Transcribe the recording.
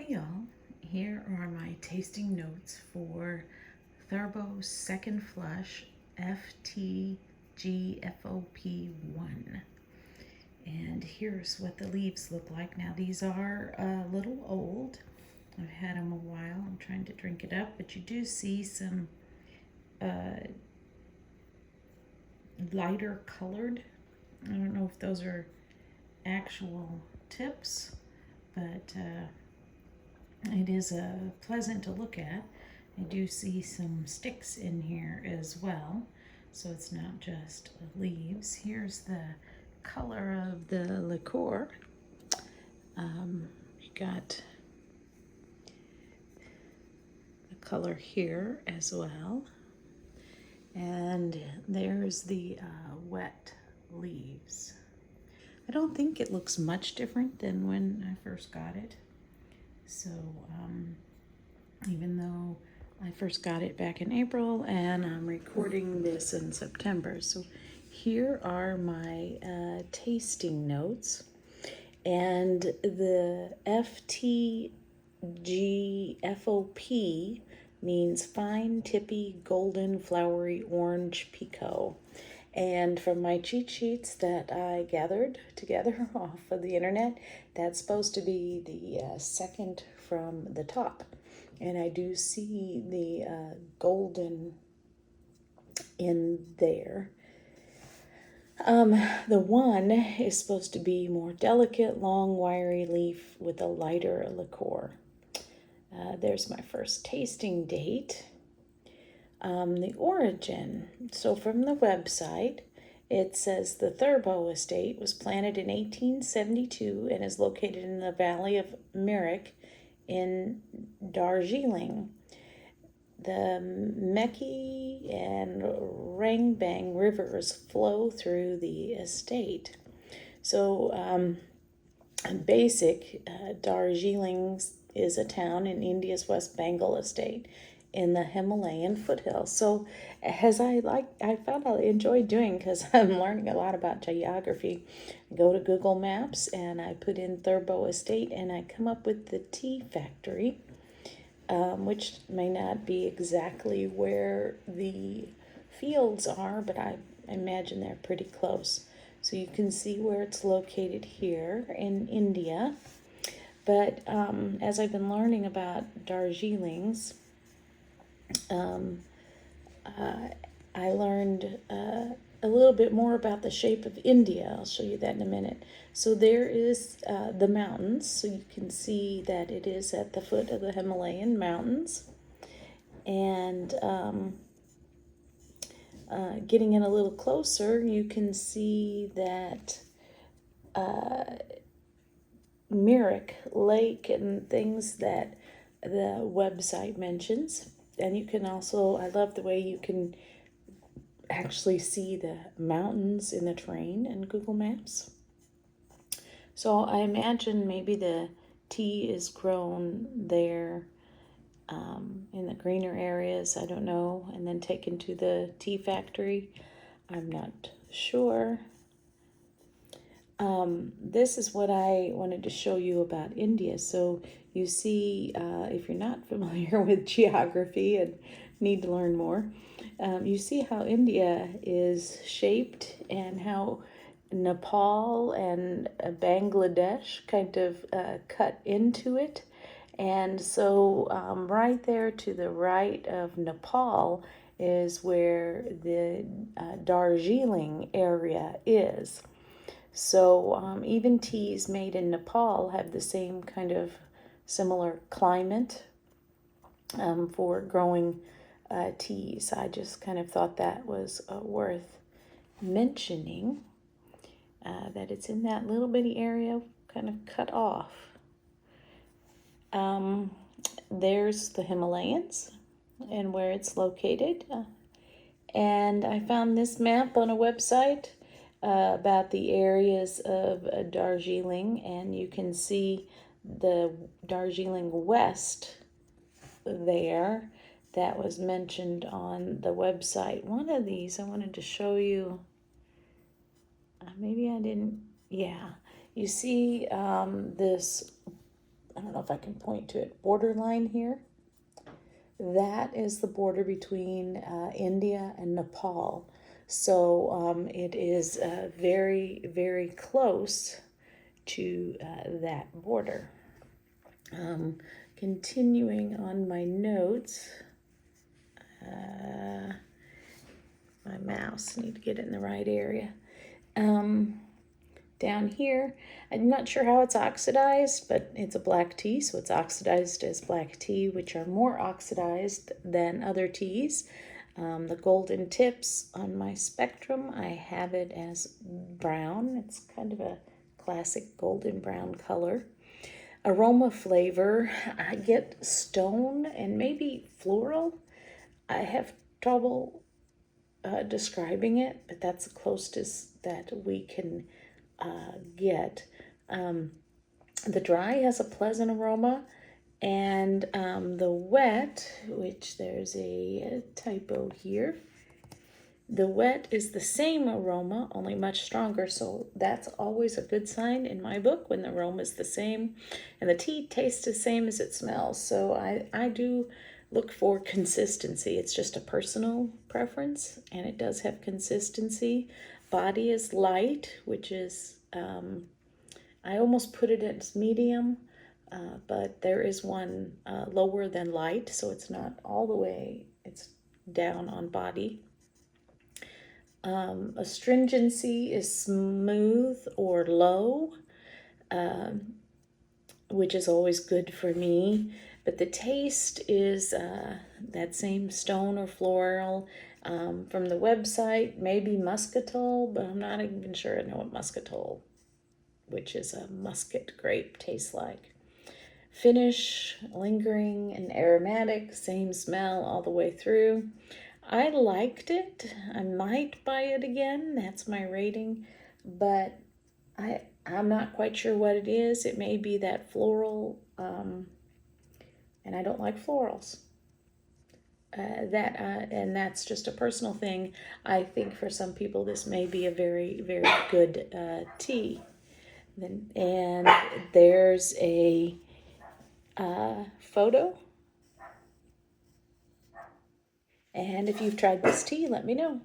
y'all, here are my tasting notes for Thurbo's Second Flush FTGFOP1. And here's what the leaves look like. Now these are a little old. I've had them a while. I'm trying to drink it up, but you do see some lighter colored. I don't know if those are actual tips, but it is pleasant to look at. I do see some sticks in here as well, so it's not just leaves. Here's the color of the liqueur. You got the color here as well, and there's the wet leaves. I don't think it looks much different than when I first got it. So even though I first got it back in April and I'm recording this in September. So here are my tasting notes. And the FTGFOP means fine, tippy, golden, flowery, orange Picot. And from my cheat sheets that I gathered together off of the internet, that's supposed to be the second from the top. And I do see the golden in there. The one is supposed to be more delicate, long, wiry leaf with a lighter liqueur. There's my first tasting date. The origin. So from the website, it says the Thurbo estate was planted in 1872 and is located in the valley of Merak in Darjeeling. The Meki and Rangbang rivers flow through the estate. So Darjeeling is a town in India's West Bengal estate in the Himalayan foothills. So as I found I enjoyed doing, because I'm learning a lot about geography. I go to Google Maps and I put in Thurbo Estate and I come up with the tea factory, which may not be exactly where the fields are, but I imagine they're pretty close. So you can see where it's located here in India. But as I've been learning about Darjeelings, I learned a little bit more about the shape of India. I'll show you that in a minute. So there is the mountains. So you can see that it is at the foot of the Himalayan mountains. And getting in a little closer, you can see that Merak Lake and things that the website mentions. And you can also, I love the way you can actually see the mountains in the terrain in Google Maps. So I imagine maybe the tea is grown there in the greener areas, I don't know, and then taken to the tea factory. I'm not sure. This is what I wanted to show you about India. So you see, if you're not familiar with geography and need to learn more, you see how India is shaped and how Nepal and Bangladesh kind of cut into it. And so right there to the right of Nepal is where the Darjeeling area is. So even teas made in Nepal have the same kind of similar climate for growing teas. I just kind of thought that was worth mentioning, that it's in that little bitty area kind of cut off. There's the Himalayas and where it's located. And I found this map on a website about the areas of Darjeeling, and you can see the Darjeeling West there that was mentioned on the website. One of these I wanted to show you. Maybe I didn't. Yeah, you see this I don't know if I can point to it, borderline here. That is the border between India and Nepal. So it is very, very close to that border. Continuing on my notes, my mouse, need to get it in the right area. Down here, I'm not sure how it's oxidized, but it's a black tea, so it's oxidized as black tea, which are more oxidized than other teas. The golden tips on my spectrum, I have it as brown. It's kind of a classic golden brown color. Aroma flavor, I get stone and maybe floral. I have trouble describing it, but that's the closest that we can get. The dry has a pleasant aroma, and the wet, which there's a typo here, the wet is the same aroma, only much stronger, so that's always a good sign in my book when the aroma is the same and the tea tastes the same as it smells. So I do look for consistency. It's just a personal preference, and it does have consistency. Body is light, which is, I almost put it as medium, but there is one lower than light, so it's not all the way, it's down on body. Astringency is smooth or low, which is always good for me. But the taste is that same stone or floral. From the website, maybe muscatel, but I'm not even sure I know what muscatel, which is a muscat grape, tastes like. Finish, lingering and aromatic, same smell all the way through. I liked it. I might buy it again. That's my rating. But I'm not quite sure what it is. It may be that floral, and I don't like florals. And that's just a personal thing. I think for some people this may be a very, very good tea. And there's a photo. And if you've tried this tea, let me know.